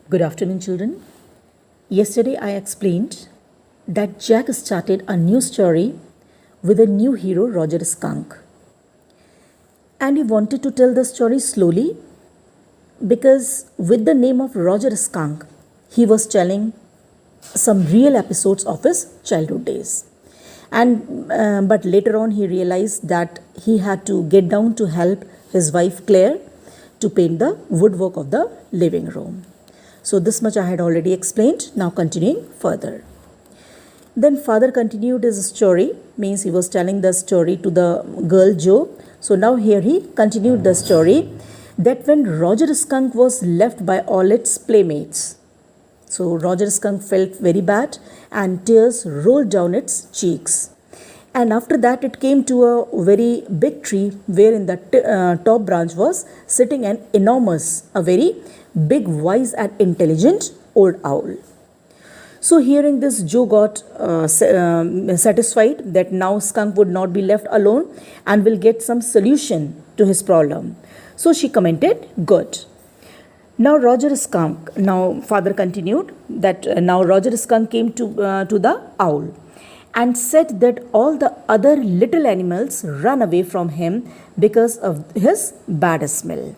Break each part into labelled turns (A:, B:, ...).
A: Good afternoon, children. Yesterday I explained that Jack started a new story with a new hero, Roger Skunk. And he wanted to tell the story slowly because, with the name of Roger Skunk, he was telling some real episodes of his childhood days. But later on, he realized that he had to get down to help his wife Claire to paint the woodwork of the living room. So this much I had already explained. Now continuing further. Then father continued his story, means he was telling the story to the girl Jo. So now here he continued the story that when Roger Skunk was left by all its playmates. So Roger Skunk felt very bad and tears rolled down its cheeks. And after that it came to a very big tree where in the top branch was sitting an enormous, a very big, wise and intelligent old owl. So hearing this, Joe got satisfied that now Skunk would not be left alone and will get some solution to his problem. So she commented, good. Now father continued that now Roger Skunk came to the owl and said that all the other little animals ran away from him because of his bad smell.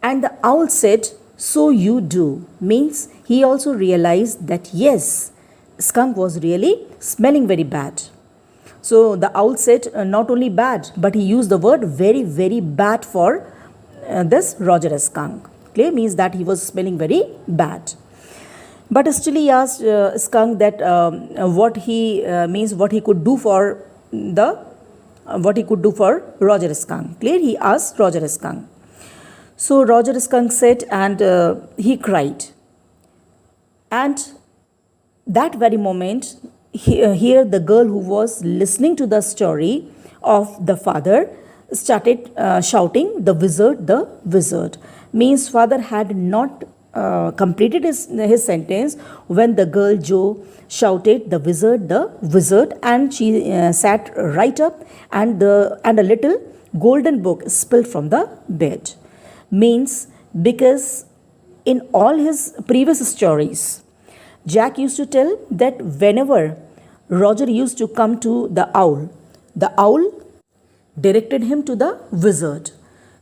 A: And the owl said, so you do, means he also realized that yes, Skunk was really smelling very bad. So the owl said not only bad, but he used the word very, very bad for this Roger Skunk. Clear, means that he was smelling very bad. But still he asked Skunk that what he could do for Roger Skunk. Clear, he asked Roger Skunk. So Roger Skunk said, and he cried. And that very moment, here the girl who was listening to the story of the father started shouting, the wizard. Means father had not completed his sentence when the girl Jo shouted, the wizard, and she sat right up and a little golden book spilled from the bed. Means because in all his previous stories, Jack used to tell that whenever Roger used to come to the owl directed him to the wizard.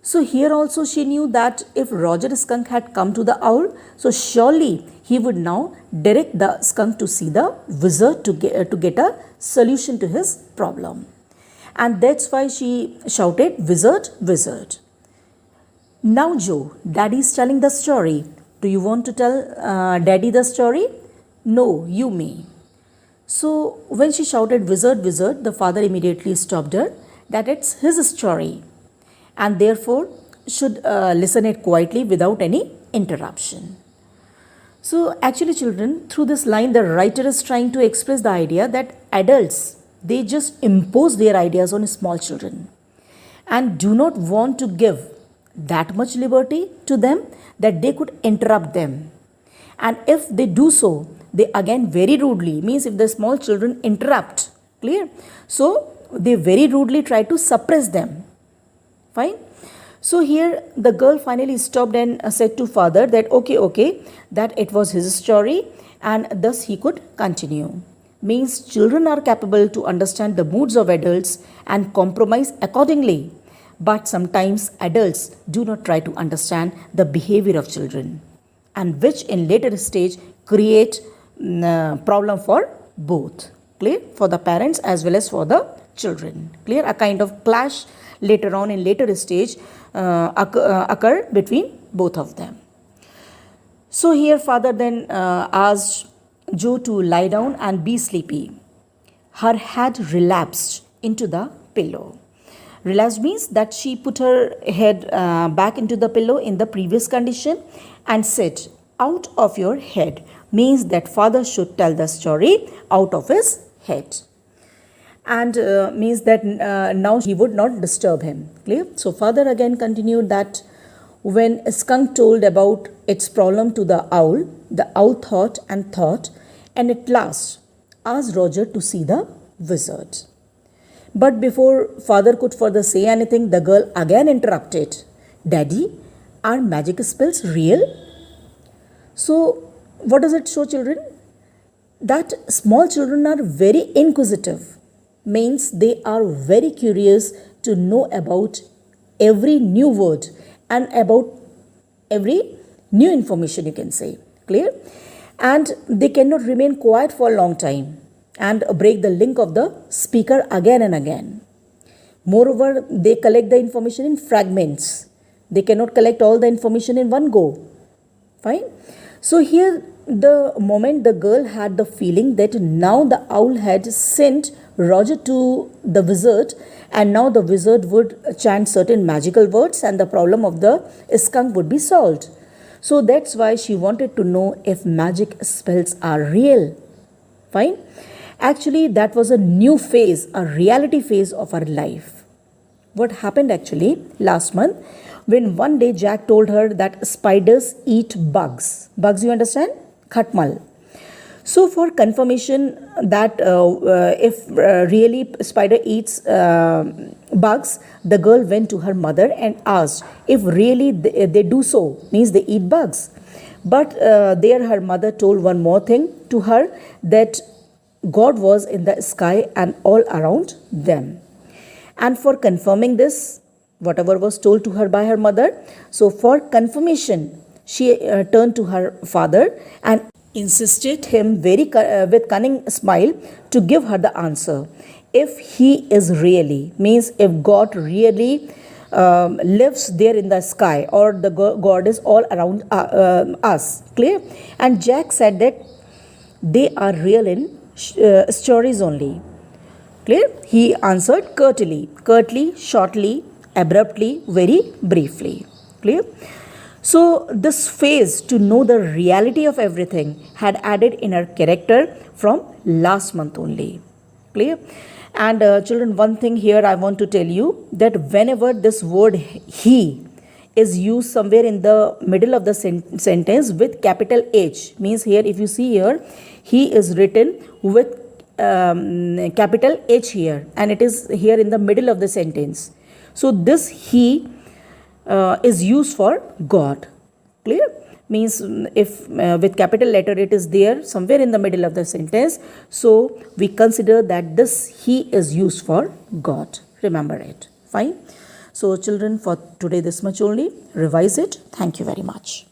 A: So here also she knew that if Roger Skunk had come to the owl, so surely he would now direct the skunk to see the wizard to get a solution to his problem. And that's why she shouted, wizard. Now Joe, Daddy is telling the story. Do you want to tell Daddy the story? No, you may. So when she shouted wizard, the father immediately stopped her that it's his story and therefore should listen it quietly without any interruption. So actually children, through this line the writer is trying to express the idea that adults, they just impose their ideas on small children and do not want to give that much liberty to them that they could interrupt them. And if they do so, they again very rudely, means if the small children interrupt, clear? So they very rudely try to suppress them. Fine? So here the girl finally stopped and said to father that okay, that it was his story and thus he could continue. Means children are capable to understand the moods of adults and compromise accordingly. But sometimes adults do not try to understand the behavior of children, and which in later stage create problem for both, clear, for the parents as well as for the children, clear, a kind of clash later on in later stage occur between both of them. So here father then asked Jo to lie down and be sleepy. Her head relapsed into the pillow. Relapsed means that she put her head back into the pillow in the previous condition and said, out of your head, means that father should tell the story out of his head. And means that now he would not disturb him. Clear? So father again continued that when Skunk told about its problem to the owl thought and at last asked Roger to see the wizard. But before father could further say anything, the girl again interrupted. Daddy, are magic spells real? So what does it show, children? That small children are very inquisitive, means they are very curious to know about every new word and about every new information, you can say. Clear? And they cannot remain quiet for a long time and break the link of the speaker again and again. Moreover, they collect the information in fragments. They cannot collect all the information in one go. Fine. So here, the moment the girl had the feeling that now the owl had sent Roger to the wizard, and now the wizard would chant certain magical words and the problem of the skunk would be solved. So that's why she wanted to know if magic spells are real. Fine. Actually, that was a new phase, a reality phase of her life. What happened actually last month, when one day Jack told her that spiders eat bugs. Bugs, you understand? Khatmal. So for confirmation that if really spider eats bugs, the girl went to her mother and asked if really they do so, means they eat bugs. But there her mother told one more thing to her, that God was in the sky and all around them. And for confirming this, whatever was told to her by her mother, so for confirmation, she turned to her father and insisted him with cunning smile to give her the answer. If he is really, means if God really lives there in the sky, or the God is all around us. Clear? And Jack said that they are real in stories only. Clear? He answered curtly, shortly, abruptly, very briefly. Clear? So this phase to know the reality of everything had added in her character from last month only. Clear? And children, one thing here I want to tell you, that whenever this word he is used somewhere in the middle of the sentence with capital H, means here if you see here, he is written with capital H here, and it is here in the middle of the sentence. So this he is used for God. Clear? Means if with capital letter it is there somewhere in the middle of the sentence, so we consider that this he is used for God. Remember it. Fine. So children, for today this much only. Revise it. Thank you very much.